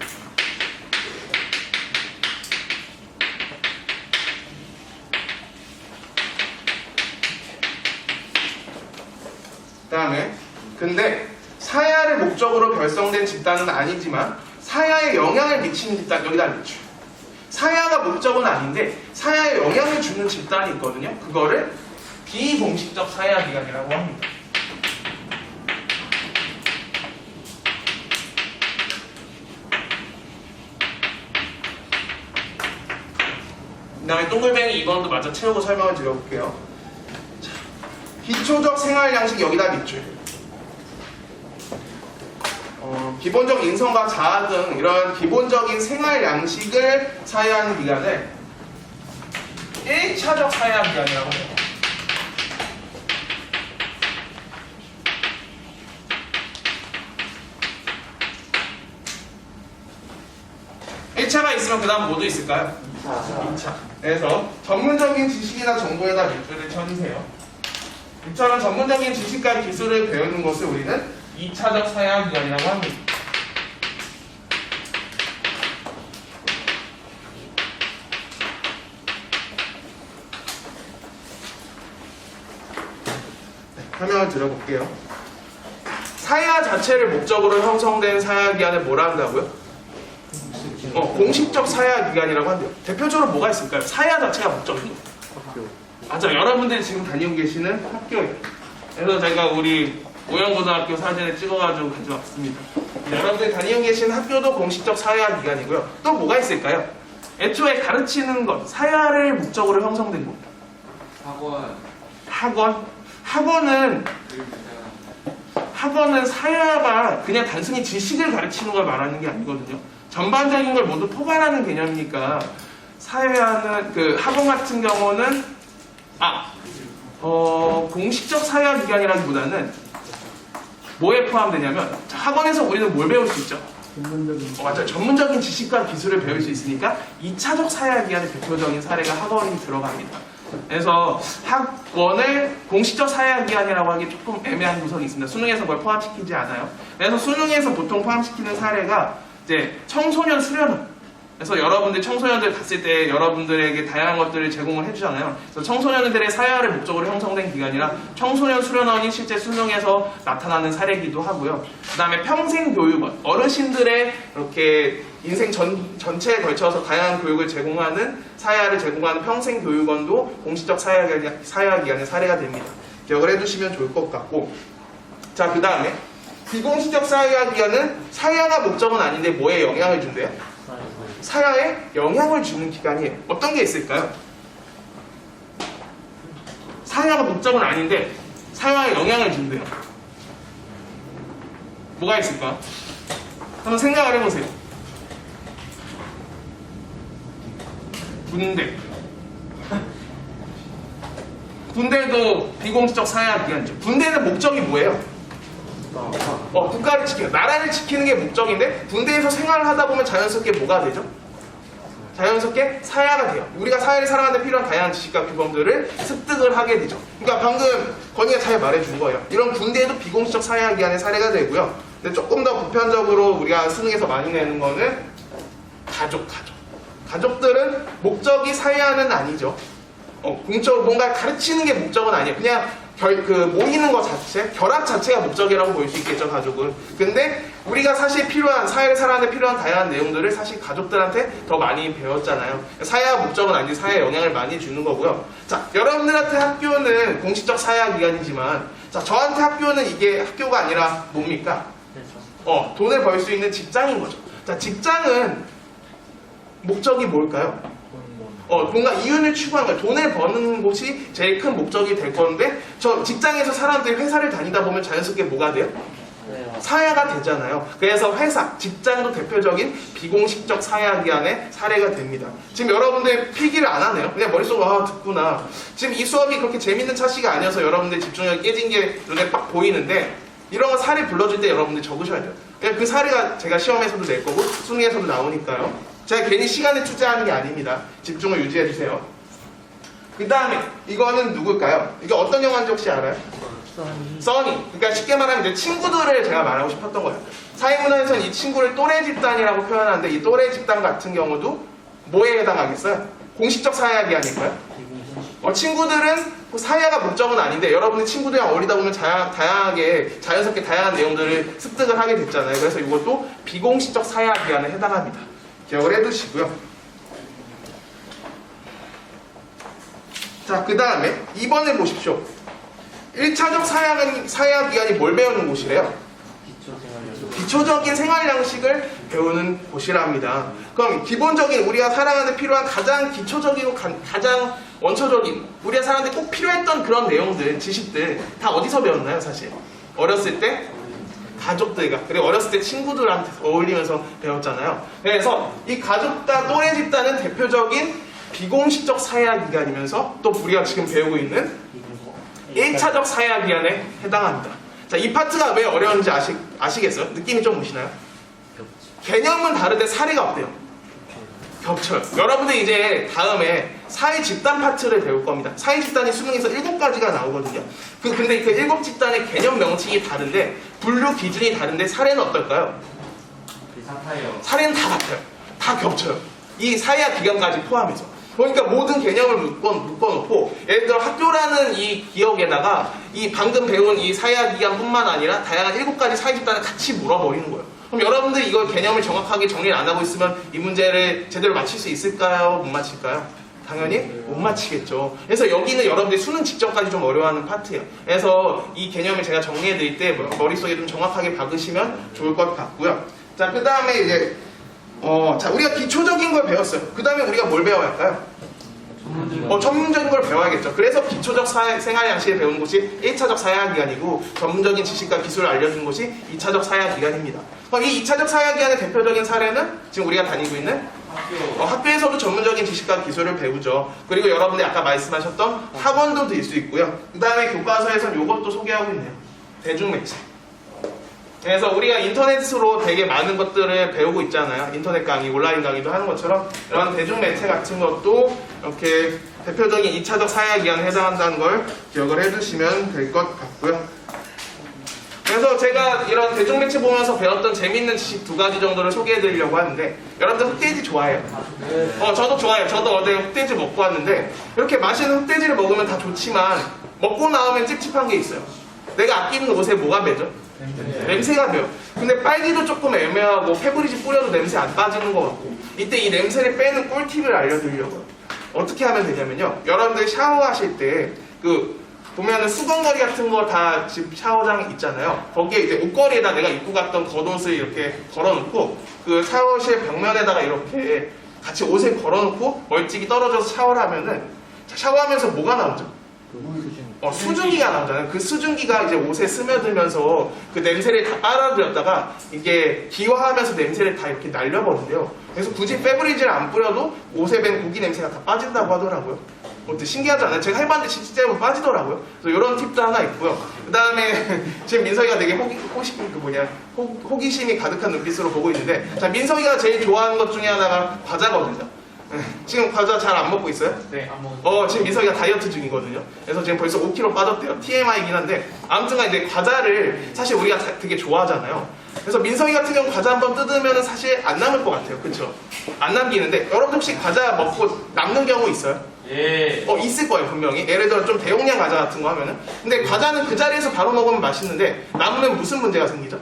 그 다음에 근데 사회화를 목적으로 결성된 집단은 아니지만 사회화에 영향을 미치는 집단, 여기다 밑줄. 사회화가 목적은 아닌데 사회화에 영향을 주는 집단이 있거든요. 그거를 비공식적 사회화 기간이라고 합니다. 그 다음에 동글뱅이 2번도 마저 채우고 설명을 드려볼게요. 자, 기초적 생활 양식 여기다 밑줄. 기본적 인성과 자아 등 이런 기본적인 생활 양식을 사회하는 기간을 1차적 사회화 기간이라고 해요. (1차가) 있으면 그 다음 뭐도 있을까요? 2차. 그래서 전문적인 지식이나 정보에다 밑줄을 쳐주세요. 이처럼 전문적인 지식과 기술을 배우는 것을 우리는 2차적 사회화 기간이라고 합니다. 설명을 드려볼게요. 사회화 자체를 목적으로 형성된 사회화 기간을 뭐라 한다고요? 공식적 사회화 기간이라고 한대요. 대표적으로 뭐가 있을까요? 사회화 자체가 목적이에요. 맞아, 여러분들이 지금 다니고 계시는 학교예요. 그래서 제가 우리 오영고등학교 사진을 찍어가지고 가져왔습니다. 여러분들이 다니고 계신 학교도 공식적 사회화 기간이고요. 또 뭐가 있을까요? 애초에 가르치는 것, 사회화를 목적으로 형성된 겁니다. 학원은 사회화가 그냥 단순히 지식을 가르치는 걸 말하는 게 아니거든요. 전반적인 걸 모두 포괄하는 개념이니까 사회화는 학원 같은 경우는 공식적 사회화 기간이라기보다는 뭐에 포함되냐면 학원에서 우리는 뭘 배울 수 있죠? 맞아요. 전문적인 지식과 기술을 배울 수 있으니까 2차적 사회화 기간의 대표적인 사례가 학원이 들어갑니다. 그래서 학원을 공식적 사회화 기간이라고 하기 조금 애매한 구석이 있습니다. 수능에서 그걸 포함시키지 않아요. 그래서 수능에서 보통 포함시키는 사례가 이제 청소년 수련원. 그래서 여러분들 청소년들 갔을 때 여러분들에게 다양한 것들을 제공을 해주잖아요. 그래서 청소년들의 사회화를 목적으로 형성된 기간이라 청소년 수련원이 실제 수능에서 나타나는 사례이기도 하고요. 그 다음에 평생교육원, 어르신들의 이렇게 인생 전체에 걸쳐서 다양한 교육을 제공하는 사회화를 제공하는 평생교육원도 공식적 사회화 기간의 사례가 됩니다. 기억을 해두시면 좋을 것 같고, 자, 그 다음에 비공식적 사회화 기간은 사회화가 목적은 아닌데 뭐에 영향을 준대요? 사회에 영향을 주는 기간이에요. 어떤 게 있을까요? 사회화가 목적은 아닌데 사회에 영향을 준대요. 뭐가 있을까? 한번 생각을 해보세요. 군대도 비공식적 사회화 기간이죠. 군대는 목적이 뭐예요? 국가를 지키는, 나라를 지키는 게 목적인데 군대에서 생활을 하다 보면 자연스럽게 뭐가 되죠? 자연스럽게 사회화가 돼요. 우리가 사회를 살아가는 데 필요한 다양한 지식과 규범들을 습득을 하게 되죠. 그러니까 방금 건이가 잘 말해준 거예요. 이런 군대에도 비공식적 사회화 기간의 사례가 되고요. 근데 조금 더 보편적으로 우리가 수능에서 많이 내는 거는 가족들은 목적이 사회화는 아니죠. 공적으로 뭔가 가르치는 게 목적은 아니에요. 그냥 모이는 것 자체, 결합 자체가 목적이라고 볼 수 있겠죠, 가족은. 근데 우리가 사실 필요한, 사회를 살아가는 데 필요한 다양한 내용들을 사실 가족들한테 더 많이 배웠잖아요. 사회화 목적은 아니지 사회에 영향을 많이 주는 거고요. 자, 여러분들한테 학교는 공식적 사회화 기관이지만, 자, 저한테 학교는 이게 학교가 아니라 뭡니까? 돈을 벌 수 있는 직장인 거죠. 자, 직장은 목적이 뭘까요? 뭔가 이윤을 추구하는 거예요. 돈을 버는 곳이 제일 큰 목적이 될 건데, 저 직장에서 사람들이 회사를 다니다 보면 자연스럽게 뭐가 돼요? 사회화가 되잖아요. 그래서 회사, 직장도 대표적인 비공식적 사회화 기관의 사례가 됩니다. 지금 여러분들 필기를 안 하네요. 그냥 머릿속으로 듣구나. 지금 이 수업이 그렇게 재밌는 차시가 아니어서 여러분들 집중력이 깨진 게 눈에 빡 보이는데, 이런 거 사례 불러줄 때 여러분들 적으셔야 돼요. 그냥 그 사례가 제가 시험에서도 낼 거고 수능에서도 나오니까요. 제가 괜히 시간을 투자하는 게 아닙니다. 집중을 유지해 주세요. 그 다음에 이거는 누굴까요? 이게 어떤 영화인지 혹시 알아요? 써니. 그러니까 쉽게 말하면 이제 친구들을 제가 말하고 싶었던 거예요. 사회문화에서는 이 친구를 또래 집단이라고 표현하는데, 이 또래 집단 같은 경우도 뭐에 해당하겠어요? 공식적 사회화 기관일까요? 친구들은 사회화가 목적은 아닌데, 여러분이 친구들이랑 어울리다 보면 다양하게 자연스럽게 다양한 내용들을 습득을 하게 됐잖아요. 그래서 이것도 비공식적 사회화 기관에 해당합니다. 기억을 해두시고요. 자, 그 다음에 2번을 보십시오. 1차적 사회화 기관이 뭘 배우는 곳이래요? 기초적인 생활 양식을 배우는 곳이랍니다. 그럼 기본적인 우리가 살아가는 필요한 가장 기초적이고 가장 원초적인, 우리가 살아가는데 꼭 필요했던 그런 내용들, 지식들 다 어디서 배웠나요, 사실? 어렸을 때? 가족들과, 그리고 어렸을 때 친구들한테 어울리면서 배웠잖아요. 그래서 이 가족과 또래 집단은 대표적인 비공식적 사회화 기관이면서 또 우리가 지금 배우고 있는 1차적 사회화 기관에 해당합니다. 자, 이 파트가 왜 어려운지 아시겠어요? 느낌이 좀 오시나요? 개념은 다른데 사례가 어때요? 겹쳐요. 여러분들 이제 다음에 사회 집단 파트를 배울 겁니다. 사회 집단이 수능에서 7가지가 나오거든요. 근데 그 7집단의 개념 명칭이 다른데, 분류 기준이 다른데 사례는 어떨까요? 사례는 다 같아요. 다 겹쳐요. 이 사회화 기관까지 포함해서. 그러니까 모든 개념을 묶어놓고, 예를 들어 학교라는 이 기억에다가 이 방금 배운 이 사회화 기관뿐만 아니라 다양한 7가지 사회 집단을 같이 물어버리는 거예요. 그럼 여러분들 이거 개념을 정확하게 정리를 안 하고 있으면 이 문제를 제대로 맞힐 수 있을까요? 못 맞힐까요? 당연히 못 맞히겠죠. 그래서 여기는 여러분들이 수능 직전까지 좀 어려워하는 파트예요. 그래서 이 개념을 제가 정리해드릴 때 머릿속에 좀 정확하게 박으시면 좋을 것 같고요. 자, 그 다음에 이제 자, 우리가 기초적인 걸 배웠어요. 그 다음에 우리가 뭘 배워야 할까요? 전문적인 걸 배워야겠죠. 그래서 기초적 생활 양식을 배우는 곳이 1차적 사회화 기관이고, 전문적인 지식과 기술을 알려주는 곳이 2차적 사회화 기관입니다. 그럼 이 2차적 사회화 기관의 대표적인 사례는 지금 우리가 다니고 있는 학교에서도 전문적인 지식과 기술을 배우죠. 그리고 여러분들이 아까 말씀하셨던 학원도 될 수 있고요. 그 다음에 교과서에서는 이것도 소개하고 있네요. 대중매체. 그래서 우리가 인터넷으로 되게 많은 것들을 배우고 있잖아요. 인터넷 강의, 온라인 강의도 하는 것처럼 이런 대중매체 같은 것도 이렇게 대표적인 2차적 사회화 기관에 해당한다는 걸 기억을 해두시면 될 것 같고요. 그래서 제가 이런 대중매체 보면서 배웠던 재밌는 지식 2가지 정도를 소개해드리려고 하는데, 여러분들 흑돼지 좋아해요? 저도 좋아해요. 저도 어제 흑돼지 먹고 왔는데, 이렇게 맛있는 흑돼지를 먹으면 다 좋지만 먹고 나오면 찝찝한 게 있어요. 내가 아끼는 옷에 뭐가 배죠? 냄새가 배요. 근데 빨기도 조금 애매하고 페브리즈 뿌려도 냄새 안 빠지는 것 같고, 이때 이 냄새를 빼는 꿀팁을 알려드리려고요. 어떻게 하면 되냐면요, 여러분들 샤워하실 때 보면은 수건거리 같은 거 다 집 샤워장 있잖아요. 거기에 이제 옷걸이에다 내가 입고 갔던 겉옷을 이렇게 걸어놓고, 그 샤워실 벽면에다가 이렇게 같이 옷을 걸어놓고 멀찍이 떨어져서 샤워를 하면은, 샤워하면서 뭐가 나오죠? 수증기가 나오잖아요. 그 수증기가 이제 옷에 스며들면서 그 냄새를 다 빨아들였다가 이게 기화하면서 냄새를 다 이렇게 날려버린대요. 그래서 굳이 페브리즈를 안 뿌려도 옷에 밴 고기 냄새가 다 빠진다고 하더라고요. 신기하지 않아요? 제가 해봤는데 진짜 빠지더라고요. 그래서 이런 팁도 하나 있고요. 그 다음에 지금 민석이가 되게 호기심이 가득한 눈빛으로 보고 있는데, 자, 민석이가 제일 좋아하는 것 중에 하나가 과자거든요. 지금 과자 잘 안 먹고 있어요? 네, 안 먹어요. 지금 민석이가 다이어트 중이거든요. 그래서 지금 벌써 5kg 빠졌대요. TMI이긴 한데, 아무튼간 이제 과자를 사실 우리가 되게 좋아하잖아요. 그래서 민성이 같은 경우 과자 한번 뜯으면 사실 안 남을 것 같아요. 그쵸? 안 남기는데 여러분 혹시 과자 먹고 남는 경우 있어요? 예. 있을 거예요 분명히. 예를 들어 좀 대용량 과자 같은 거 하면은. 근데 과자는 그 자리에서 바로 먹으면 맛있는데 남으면 무슨 문제가 생기죠?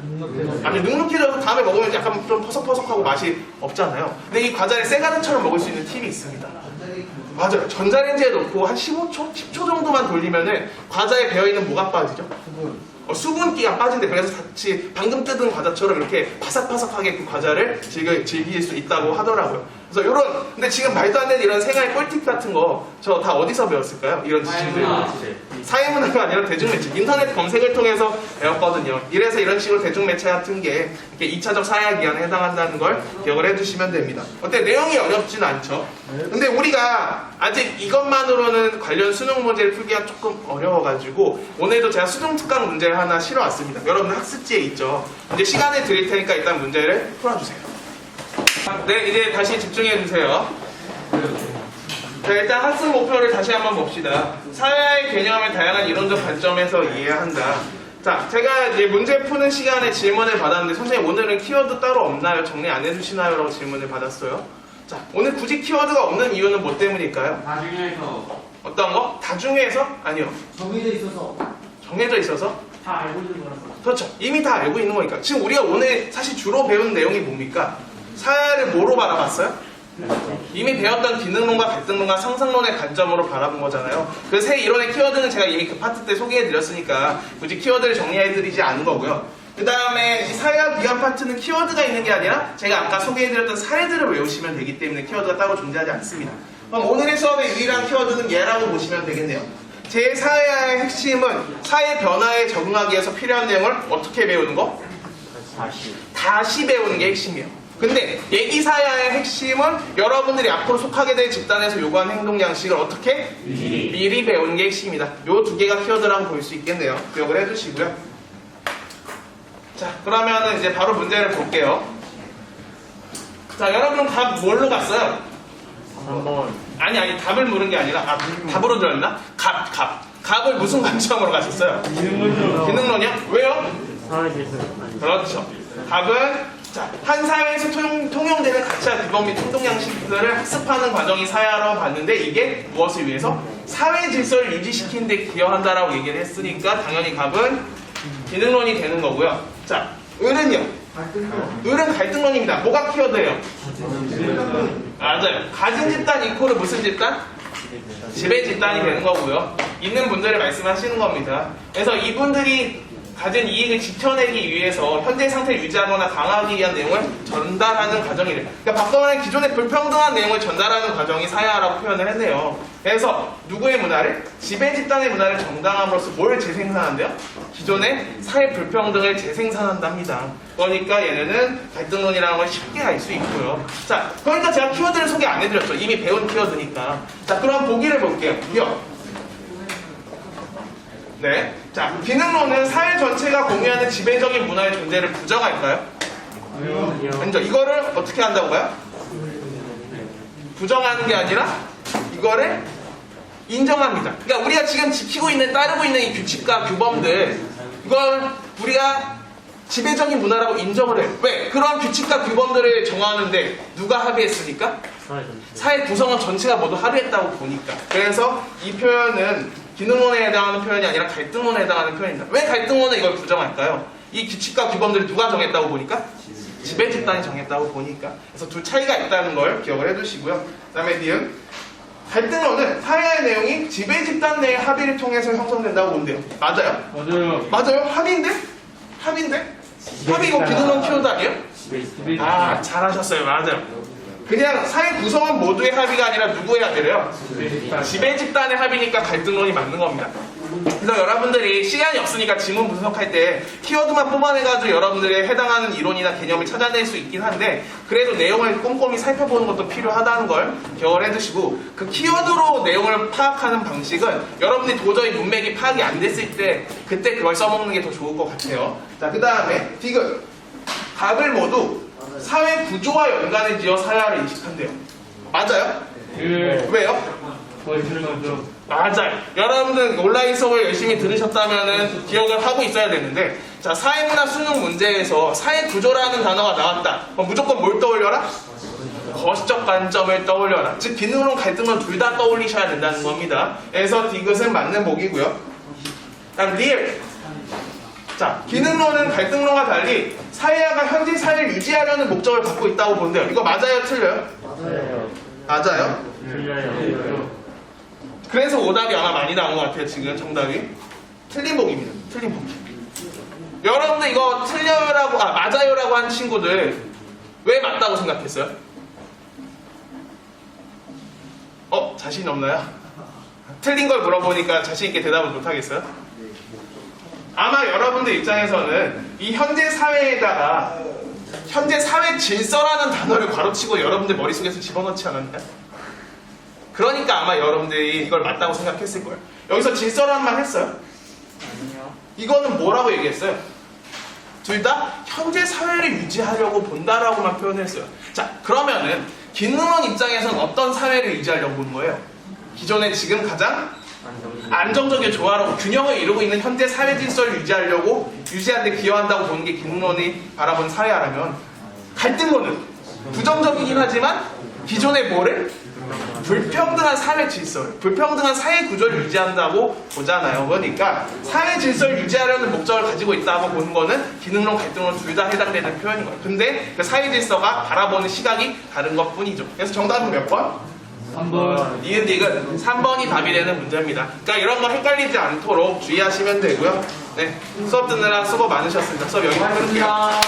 아니 눅눅해져서 다음에 먹으면 약간 좀 퍼석퍼석하고 맛이 없잖아요. 근데 이 과자를 쇠가루처럼 먹을 수 있는 팁이 있습니다. 맞아요. 전자레인지에 넣고 한 15초? 10초 정도만 돌리면은 과자에 배어있는 뭐가 빠지죠? 수분기가 빠진대. 그래서 같이 방금 뜯은 과자처럼 이렇게 바삭바삭하게 그 과자를 즐길 수 있다고 하더라고요. 그래서 근데 지금 말도 안 되는 이런 생활 꿀팁 같은 거 저 다 어디서 배웠을까요? 이런 지식들. 사회문화가 아니라 대중매체. 인터넷 검색을 통해서 배웠거든요. 이래서 이런 식으로 대중매체 같은 게 이렇게 2차적 사회학 기한에 해당한다는 걸 기억을 해주시면 됩니다. 어때? 내용이 어렵진 않죠? 근데 우리가 아직 이것만으로는 관련 수능 문제를 풀기가 조금 어려워가지고 오늘도 제가 수능 특강 문제를 하나 실어왔습니다. 여러분들 학습지에 있죠? 이제 시간을 드릴 테니까 일단 문제를 풀어주세요. 네, 이제 다시 집중해주세요. 자, 일단 학습 목표를 다시 한번 봅시다. 사회의 개념을 다양한 이론적 관점에서 이해한다. 자, 제가 이제 문제 푸는 시간에 질문을 받았는데 선생님 오늘은 키워드 따로 없나요? 정리 안 해주시나요? 라고 질문을 받았어요. 자, 오늘 굳이 키워드가 없는 이유는 뭐 때문일까요? 나중에서 어떤 거? 다중에서? 아니요. 정해져 있어서. 정해져 있어서? 다 알고 있는 거라서. 그렇죠. 이미 다 알고 있는 거니까. 지금 우리가 오늘 사실 주로 배운 내용이 뭡니까? 사회를 뭐로 바라봤어요? 이미 배웠던 기능론과 갈등론과 상상론의 관점으로 바라본 거잖아요. 그 세 이론의 키워드는 제가 이미 그 파트 때 소개해드렸으니까 굳이 키워드를 정리해드리지 않은 거고요. 그 다음에 이 사회학 기한 파트는 키워드가 있는 게 아니라 제가 아까 소개해드렸던 사례들을 외우시면 되기 때문에 키워드가 따로 존재하지 않습니다. 그럼 오늘의 수업의 유일한 키워드는 얘라고 보시면 되겠네요. 제 사회의 핵심은 사회 변화에 적응하기 위해서 필요한 내용을 어떻게 배우는 거? 다시 배우는 게 핵심이에요. 근데 얘기사야의 핵심은 여러분들이 앞으로 속하게 될 집단에서 요구하는 행동 양식을 어떻게? 미리 배우는 게 핵심입니다. 요 두 개가 키워드라고 볼 수 있겠네요. 기억을 해두시고요. 자, 그러면은 이제 바로 문제를 볼게요. 자, 여러분 답 뭘로 갔어요? 3번. 아니 답을 물은 게 아니라 답으로 들었나? 값을 무슨 관점으로 가셨어요? 기능론이요? 왜요? 사회에서. 그렇죠. 답은 자, 한 사회에서 통용되는 가치와 규범 및 행동 양식들을 학습하는 과정이 사회라고 봤는데 이게 무엇을 위해서? 사회 질서를 유지시키는 데 기여한다라고 얘기를 했으니까 당연히 답은 기능론이 되는 거고요. 자, 을은요? 을은 갈등론입니다. 뭐가 키워드예요? 맞아요. 가진 집단 이코르 무슨 집단? 지배 집단이 되는 거고요. 있는 분들을 말씀하시는 겁니다. 그래서 이분들이 가진 이익을 지켜내기 위해서 현재 상태를 유지하거나 강화하기 위한 내용을 전달하는 과정이래요. 그러니까 바꿔 말하면 기존의 불평등한 내용을 전달하는 과정이 사회화라고 표현을 했네요. 그래서 누구의 문화를? 지배 집단의 문화를 정당함으로써 뭘 재생산한대요? 기존의 사회 불평등을 재생산한답니다. 그러니까 얘네는 갈등론이라는 걸 쉽게 알 수 있고요. 자, 그러니까 제가 키워드를 소개 안 해드렸죠. 이미 배운 키워드니까. 자, 그럼 보기를 볼게요. 네. 자, 기능론은 사회 전체가 공유하는 지배적인 문화의 존재를 부정할까요? 아니죠. 이거를 어떻게 한다고요? 부정하는 게 아니라 이거를 인정합니다. 그러니까 우리가 지금 지키고 있는, 따르고 있는 이 규칙과 규범들, 이걸 우리가 지배적인 문화라고 인정을 해요. 왜? 그런 규칙과 규범들을 정하는데 누가 합의했으니까? 사회 구성원 전체가 모두 합의했다고 보니까. 그래서 이 표현은 기능론에 해당하는 표현이 아니라 갈등론에 해당하는 표현입니다. 왜 갈등론은 이걸 부정할까요? 이 규칙과 규범들을 누가 정했다고 보니까? 지배 집단이 정했다고 보니까. 그래서 둘 차이가 있다는 걸 기억을 해두시고요. 그 다음에 니은 갈등론은 사회의 내용이 지배 집단 내의 합의를 통해서 형성된다고 본대요. 맞아요? 맞아요? 합의인데? 합의 이거 기능론 키워드 아니에요? 아, 잘하셨어요. 맞아요. 그냥 사회 구성원 모두의 합의가 아니라 누구의 합의래요? 지배 집단의 합의니까 갈등론이 맞는 겁니다. 그래서 여러분들이 시간이 없으니까 지문 분석할 때 키워드만 뽑아내가지고 여러분들의 해당하는 이론이나 개념을 찾아낼 수 있긴 한데 그래도 내용을 꼼꼼히 살펴보는 것도 필요하다는 걸 기억을 해두시고 그 키워드로 내용을 파악하는 방식은 여러분들이 도저히 문맥이 파악이 안 됐을 때 그때 그걸 써먹는 게 더 좋을 것 같아요. 자, 그 다음에 디귿 답을 모두 사회 구조와 연관을 지어 사회화를 인식한대요. 맞아요? 왜요? 맞아요. 여러분들 온라인 수업을 열심히 들으셨다면은 기억을 하고 있어야 되는데, 자, 사회문화 수능 문제에서 사회 구조라는 단어가 나왔다. 그럼 무조건 뭘 떠올려라? 거시적 관점을 떠올려라. 즉, 기능론, 갈등론 둘 다 떠올리셔야 된다는 겁니다. 그래서 디귿은 맞는 복이고요. 다음, 리얼. 자, 기능론은 갈등론과 달리 사회화가 현재 사회를 유지하려는 목적을 갖고 있다고 본대요. 이거 맞아요? 틀려요? 맞아요. 맞아요. 틀려요. 그래서 오답이 아마 많이 나온 것 같아요. 지금 정답이 틀린 복입니다. 틀린 복. 여러분들 이거 틀려요라고 맞아요라고 한 친구들 왜 맞다고 생각했어요? 자신 없나요? 틀린 걸 물어보니까 자신 있게 대답을 못 하겠어요? 아마 여러분들 입장에서는 이 현재 사회에다가 현재 사회 질서라는 단어를 괄호치고 여러분들 머릿속에서 집어넣지 않았나요? 그러니까 아마 여러분들이 이걸 맞다고 생각했을 거예요. 여기서 질서라는 말 했어요? 아니요. 이거는 뭐라고 얘기했어요? 둘 다 현재 사회를 유지하려고 본다라고만 표현했어요. 자, 그러면은 기능론 입장에서는 어떤 사회를 유지하려고 보는 거예요? 기존에 지금 가장 안정적이고 조화롭고 균형을 이루고 있는 현재 사회 질서를 유지하는 데 기여한다고 보는 게 기능론이 바라본 사회라면, 갈등론은 부정적이긴 하지만 기존의 뭐를? 불평등한 사회 질서를, 불평등한 사회 구조를 유지한다고 보잖아요. 그러니까 사회 질서를 유지하려는 목적을 가지고 있다고 보는 거는 기능론, 갈등론 둘 다 해당되는 표현인 거예요. 근데 그 사회 질서가 바라보는 시각이 다른 것 뿐이죠. 그래서 정답은 몇 번? 3번. 니은딕은 3번이 답이 되는 문제입니다. 그러니까 이런 거 헷갈리지 않도록 주의하시면 되고요. 네, 수업 듣느라 수고 많으셨습니다. 수업 여기서 끊을게요. 고맙습니다.